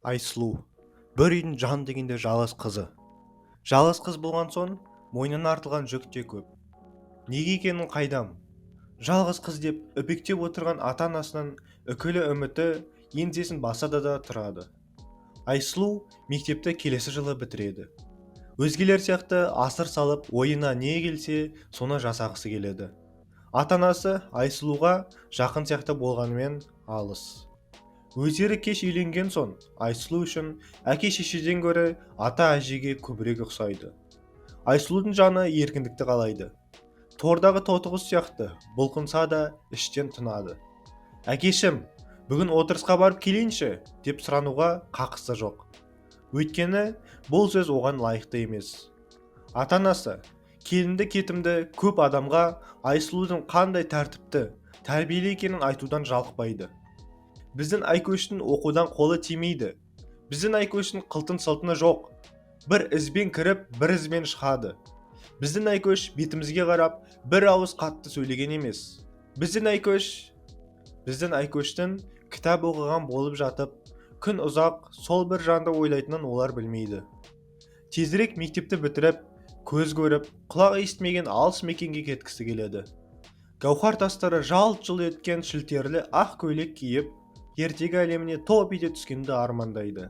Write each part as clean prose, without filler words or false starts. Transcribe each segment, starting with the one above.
Айсұлу бір үйдің жан дегенде жалғыз қызы. Жалғыз қыз болған соң мойнына артылған жүк те көп. Неге екенін қайдам? Жалғыз қыз деп үпектеп отырған ата-анасынан үкілі үміті еңсесін басады да тұрады. Айсұлу мектепті келесі жылы бітіреді. Өзгелер сияқты асыр салып ойына не келсе соны жасағысы келеді. Ата-анасы Айсұлуға жақын сияқты болғанымен алыс. Өздері кеш үйленген соң Айсұлу үшін әке-шешеден гөрі ата-әжеге көбірек ұқсайды. Айсұлудың жаны еркіндікті қалайды. Тордағы тотықұс сияқты бұлқынса да іштен тынады. Әкешім, бүгін отырысқа барып келейінші деп сұрануға қақысы жоқ. Өйткені бұл сөз оған лайықты емес. Ата-анасы келінді кетімді көп адамға Айсұлудың қандай тәртіпті, тәрбиелі екенін айтудан жалықпайды. Біздің Айкөштің оқудан қолы тимейді. Біздің Айкөштің қылтын сылтыны жоқ. Бір ізбен кіріп, бір ізбен шығады. Біздің Айкөш бетімізге қарап, бір ауыз қатты сөйлеген емес. Біздің Айкөштің кітап оқыған болып жатып, күн ұзақ сол бір жанды ойлайтынын олар білмейді. Тезірек мектепті бітіріп, көз көріп, құлақ естімеген алыс мекенге кеткісі келеді. Гауһар тастары жалт-жұлт еткен шілтерлі ақ көйлек киіп, ертегі әлеміне топ ете түскенді армандайды.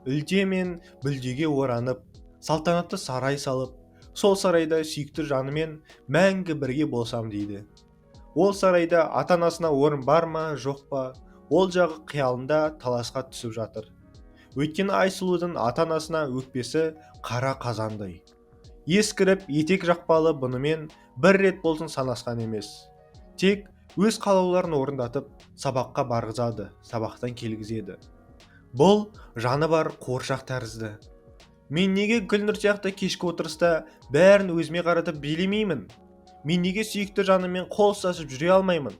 Үлде мен бүлдеге оранып, салтанатты сарай салып, сол сарайда сүйікті жанымен мәңгі бірге болсам дейді. Ол сарайда ата-анасына орын бар ма, жоқ па, ол жағы қиялында таласқа түсіп жатыр. Өйткені Айсұлудың ата-анасына өкпесі қара қазандай. Ескіріп, етек жақпалы бұнымен бір рет болсын санасқан емес. Тек өз қалауларын орындатып, сабаққа барғызады, сабақтан келгізеді. Бұл жаны бар қуыршақ тәрізді. Мен неге Гүлнұр сияқты кешкі отырыста бәрін өзіме қаратып билемеймін? Мен неге сүйікті жаныммен қол ұстасып жүре алмаймын?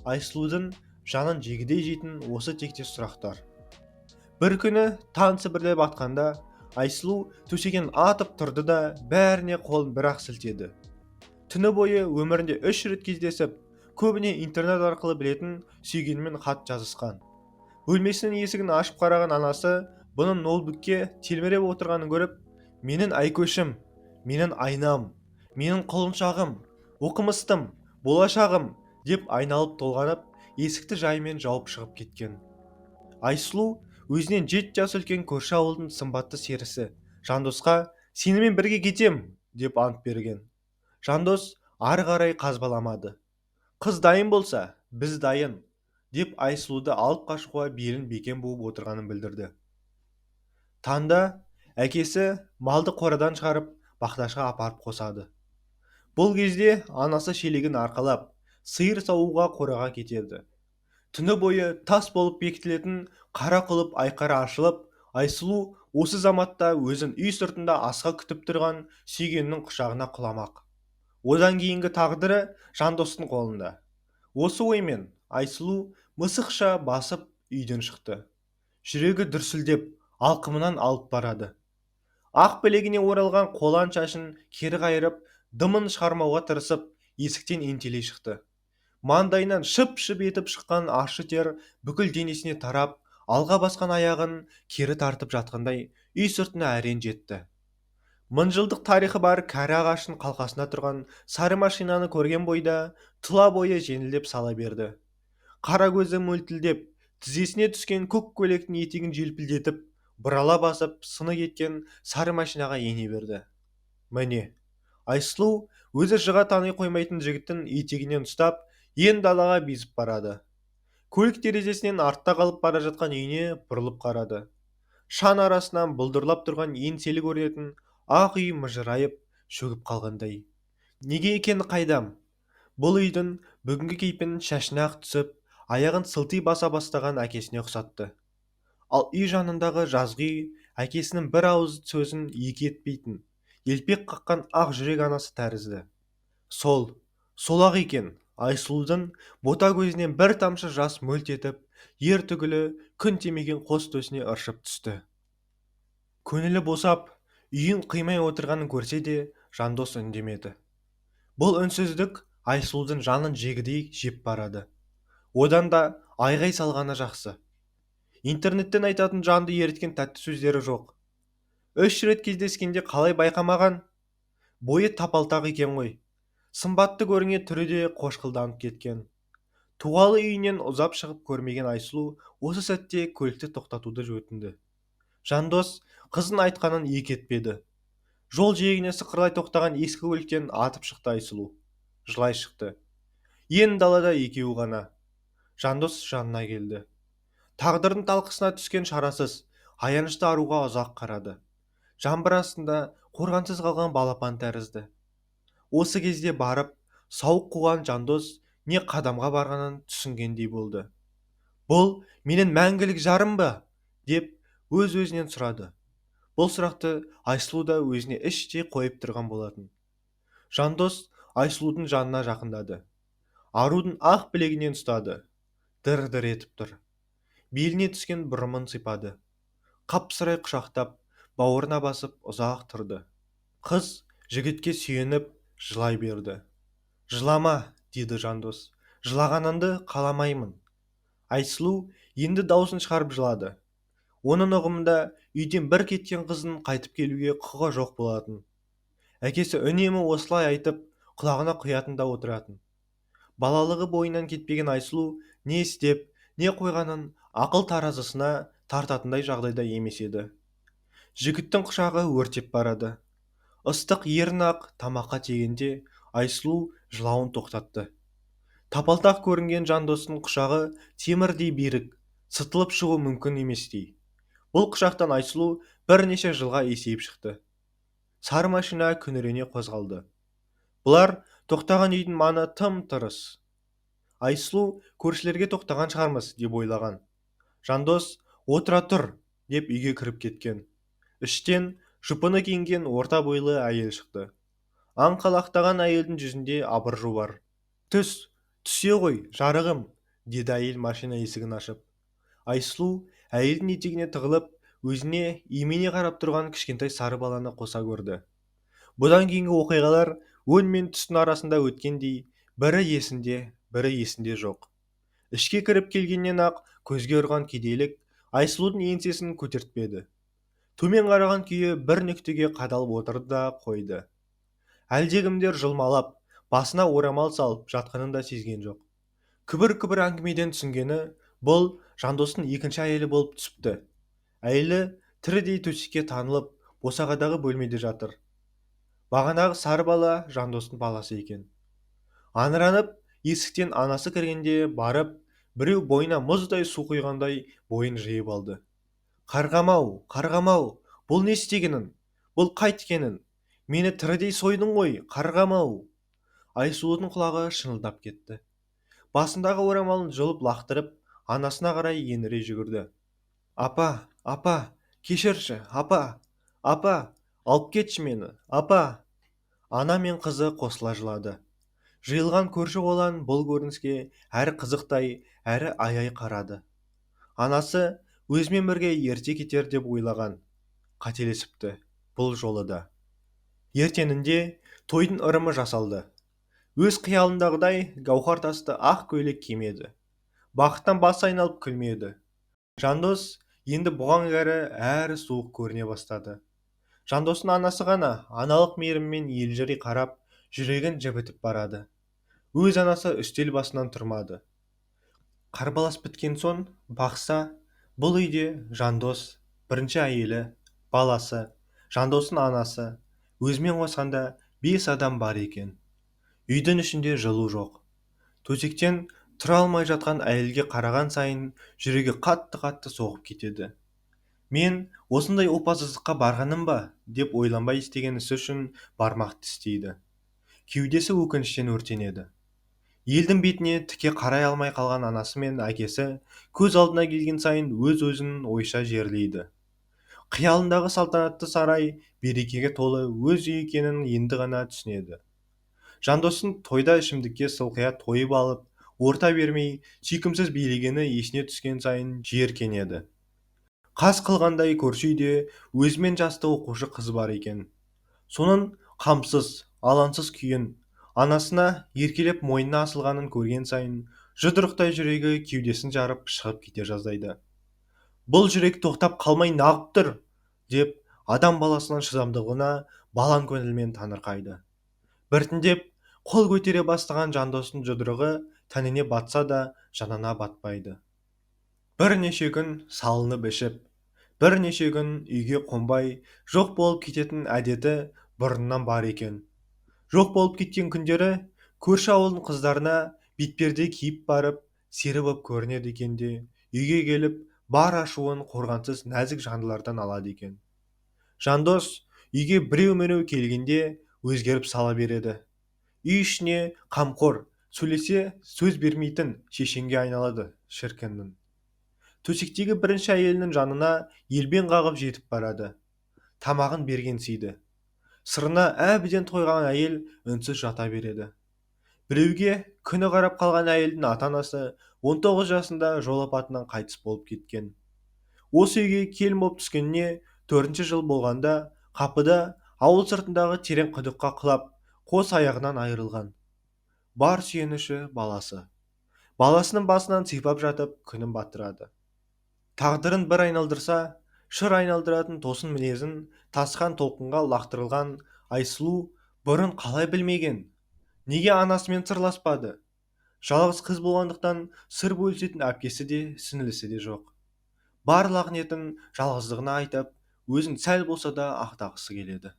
Айсұлудың жанын жегідей жейтін осы тектес сұрақтар. Бір күні таң сібірлеп атқанда Айсұлу төсегінен атып тұрды да бәріне қолын бір-ақ сілтеді. Түні бойы өмірінде 3 рет кездесіп, көбіне интернет арқылы білетін сүйгенімен хат жазысқан. Бөлмесінің есігін ашып қараған анасы бұның ноутбукке телміреп отырғанын көріп, менің Айкөшім, менің айнам, менің құлыншағым, оқымыстым, болашағым деп айналып толғанып, есікті жаймен жауып шығып кеткен. Айсұлу өзінен 7 жас үлкен көрші ауылдың сымбатты серісі Жандосқа сенімен бірге кетем деп ант берген. Жандос ары қарай қазбаламады. Қыз дайын болса, біз дайын деп Айсұлуды алып қашуға белін бекем буып отырғанын білдірді. Таңда әкесі малды қорадан шығарып бақташқа апарып қосады. Бұл кезде анасы шелегін арқалап, сиыр саууға қораға кетеді. Түні бойы тас болып бекітілетін қара құлып айқара ашылып, Айсұлу осы заматта өзін үй сыртында асқа күтіп тұрған сүйгенінің құшағына құламақ. Одан кейінгі тағдыры Жандостың қолында. Осы оймен Айсұлу мысықша басып үйден шықты. Жүрегі дүрсілдеп, алқымынан алып барады. Ақ білегіне оралған қолаң шашын кері қайырып, дымын шығармауға тырысып, есіктен ентелей шықты. Маңдайынан шып-шып етіп шыққан ащы тер бүкіл денесіне тарап, алға басқан аяғын кері тартып жатқандай үй сыртына әрең жетті. Мыңжылдық тарихы бар кәрі ағаштың қалқасында тұрған сары машинаны көрген бойда тұла бойы жеңілдеп сала берді. Қара көзі мөлтілдеп, тізесіне түскен көк көйлектің етегін желпілдетіп, бұрала басып, сыны кеткен сары машинаға ене берді. Міне, Айсұлу өзі жыға тани қоймайтын жігіттің етегінен ұстап, ен далаға безіп барады. Көлік терезесінен артта қалып бара жатқан үйіне бұрылып қарады. Шан арасынан бұлдырлап тұрған еңселі көрінетін ақ үй мыжырайып шөгіп қалғандай. Неге екені қайдам? Бұл үйдің бүгінгі кейпін шашына ақ түсіп, аяғын сылти баса бастаған әкесіне ұқсатты. Ал үй жанындағы жазғы үй әкесінің бір ауыз сөзін екі етпейтін, елпек қаққан ақ жүрек анасы тәрізді. Сол-ақ екен. Айсұлудың бота көзінен бір тамшы жас мөлт етіп, ер түгілі күн темеген қос төсіне ыршып түсті. Көңілі босап, үйін қимай отырғанын көрсе де, Жандос үндемеді. Бұл үнсіздік Айсұлудың жанын жегідей жеп барады. Одан да айғай салғаны жақсы. Интернеттен айтатын жанды еріткен тәтті сөздері жоқ. 3 рет кездескенде қалай байқамаған? Бойы тапалтақ екен ғой. Сымбатты көріне түрі де қошқылданып кеткен. Туғалы үйінен ұзап шығып көрмеген Айсұлу осы сәтте көлікті тоқтатуды өтінді. Жандос қызын айтқанын екі етпеді. Жол жиегіне сықырлай тоқтаған ескі көліктен атып шықты Айсұлу. Жылай шықты. Енді далада екеуі ғана. Жандос жанына келді. Тағдырдың талқысына түскен шарасыз, аянышты аруға ұзақ қарады. Жаңбыр астында қорғансыз қалған балапан тәрізді. Осы кезде барып, сауық қуған Жандос не қадамға барғанын түсінгендей болды. Бұл менің мәңгілік жарым ба? Деп өз-өзінен сұрады. Бұл сұрақты Айсұлу да өзіне іштей қойып тұрған болатын. Жандос Айсұлудың жанына жақындады. Арудың ақ білегінен ұстады. Дір-дір етіп тұр. Беліне түскен бұрымын сипады. Қапсырай құшақтап, бауырына басып ұзақ тұрды. Қыз жігітке сүйеніп жылай берді. Жылама, деді Жандос. Жылағаныңды қаламаймын. Айсұлу енді даусын шығарып жылады. Оның ұғымында үйден бір кеткен қыздың қайтып келуге құқығы жоқ болатын. Әкесі үнемі осылай айтып, құлағына құятын да отыратын. Балалығы бойынан кетпеген Айсұлу не істеп, не қойғанын ақыл таразысына тартатындай жағдайда емес еді. Жігіттің құшағы өртеп барады. Ыстық ерін ақ тамаққа тигенде Айсұлу жылауын тоқтатты. Тапалтақ көрінген Жандостың құшағы темірдей берік, сытылып шығу мүмкін еместей. Бұл құшақтан Айсұлу бірнеше жылға есейіп шықты. Сары машина күңірене қозғалды. Бұлар тоқтаған үйдің маңы тым-тырыс. Айсұлу көршілерге тоқтаған шығармыз деп ойлаған. Жандос отыра тұр деп үйге кіріп кеткен. Іштен жұпыны киінген орта бойлы әйел шықты. Аңқалақтаған әйелдің жүзінде абыржу бар. Түсе ғой, жарығым, деді әйел машина есігін ашып. Айсұлу әйелдің етегіне тығылып, өзіне имене қарап тұрған кішкентай сары баланы қоса көрді. Бұдан кейінгі оқиғалар өн мен түстің арасында өткендей, бірі есінде, бірі есінде жоқ. Ішке кіріп келгеннен ақ көзге ұрған кедейлік Айсұлудың еңсесін көтертпеді. Төмен қараған күйі бір нүктеге қадалып отырды да қойды. Әлдекімдер жұлмалап, басына орамал салып жатқанын да сезген жоқ. Күбір-күбір әңгімеден түсінгені бұл Жандостың екінші әйелі болып түсіпті. Әйелі тірідей төсекке танылып, босағадағы бөлмеде жатыр. Бағанағы сары бала Жандостың баласы екен. Аңыранып, есіктен анасы кіргенде барып, біреу бойына мұздай су құйғандай бойын жиып алды. Қарғамау, қарғамау, бұл не істегенің? Бұл қайткенің? Мені тірідей сойдың ғой, қарғамау. Айсұлудың құлағы шыңылдап кетті. Басындағы орамалын жұлып лақтырып, анасына қарай еңірей жүгірді. Апа, кешірші, апа, алып кетші мені, апа. Ана мен қызы қосыла жылады. Жиылған көрші қолан бұл көрініске әрі қызықтай, әрі аяй қарады. Анасы өзімен бірге ерте кетер деп ойлаған. Қателесіпті, бұл жолы да. Ертеңінде тойдың ырымы жасалды. Өз қиялындағыдай гауһар тасты ақ көйлек кимеді. Бақыттан басы айналып күлмеді. Жандос енді бұған әрі суық көріне бастады. Жандостың анасы ғана аналық мейіріммен елжірей қарап, жүрегін жібітіп барады. Өз анасы үстел басынан тұрмады. Қарбалас біткен соң бақса, бұл үйде Жандос, бірінші әйелі, баласы, Жандостың анасы, өзімен қосқанда 5 адам бар екен. Үйдің ішінде жылу жоқ. Төсектен тұра алмай жатқан әйелге қараған сайын жүрегі қатты-қатты соғып кетеді. Мен осындай опасыздыққа барғаным ба, деп ойланбай істеген ісі үшін бармақ тістейді. Кеудесі өкініштен өртенеді. Елдің бетіне тіке қарай алмай қалған анасы мен әкесі көз алдына келген сайын өз-өзін ойша жерлейді. Қиялындағы салтанатты сарай берекеге толы өз үй екенін енді ғана түсінеді. Жандостың тойда ішімдікке сылқия тойып алып, орта бермей, сүйкімсіз билегені есіне түскен сайын жиіркенеді. Қас қылғандай көрші үйде өзімен жасты оқушы қыз бар екен. Соның қамсыз, алаңсыз күйін, анасына еркелеп мойнына асылғанын көрген сайын, жұдырықтай жүрегі кеудесін жарып шығып кете жаздайды. бұл жүрек тоқтап қалмай нағып тұр, деп адам баласының шыдамдылығына балан көңілмен таңырқайды. Біртіндеп қол көтере бастаған жандостың жұдырығы тәніне батса да жанына батпайды. Бірнеше күн салынып ішіп, бірнеше күн үйге қонбай жоқ болып кететін әдеті бұрыннан бар екен. Жоқ болып кеткен күндері көрші ауылдың қыздарына бетперде киіп барып сері боп көрінеді екен де, үйге келіп бар ашуын қорғансыз нәзік жандылардан алады екен. Жандос үйге біреу-міреу келгенде өзгеріп сала береді. Үй ішіне қамқор, сөйлесе сөз бермейтін шешенге айналады шіркіннің. Төсектегі бірінші әйелінің жанына елбен қағып жетіп барады. Тамағын берген сүйді. Сырына әбден тойған әйел үнсіз жата береді. Біреуге күні қарап қалған әйелдің ата-анасы 19 жасында жол апатынан қайтыс болып кеткен. Осы үйге келін болып түскеніне 4-ші жыл болғанда қапыда ауыл сыртындағы терең құдыққа құлап, қос аяғынан айырылған. Бар сүйеніші баласы. Баласының басынан сипап жатып күнін баттырады. Тағдырын бір айналдырса, шыр айналдыратын тосын мінезін тасқан толқынға лақтырылған Айсұлу бұрын қалай білмеген? Неге анасымен сырласпады? Жалғыз қыз болғандықтан сыр бөлісетін әпкесі де, сіңлісі де жоқ. Бар лағнетін жалғыздығына айтып, өзін сәл болса да ақтағысы келеді.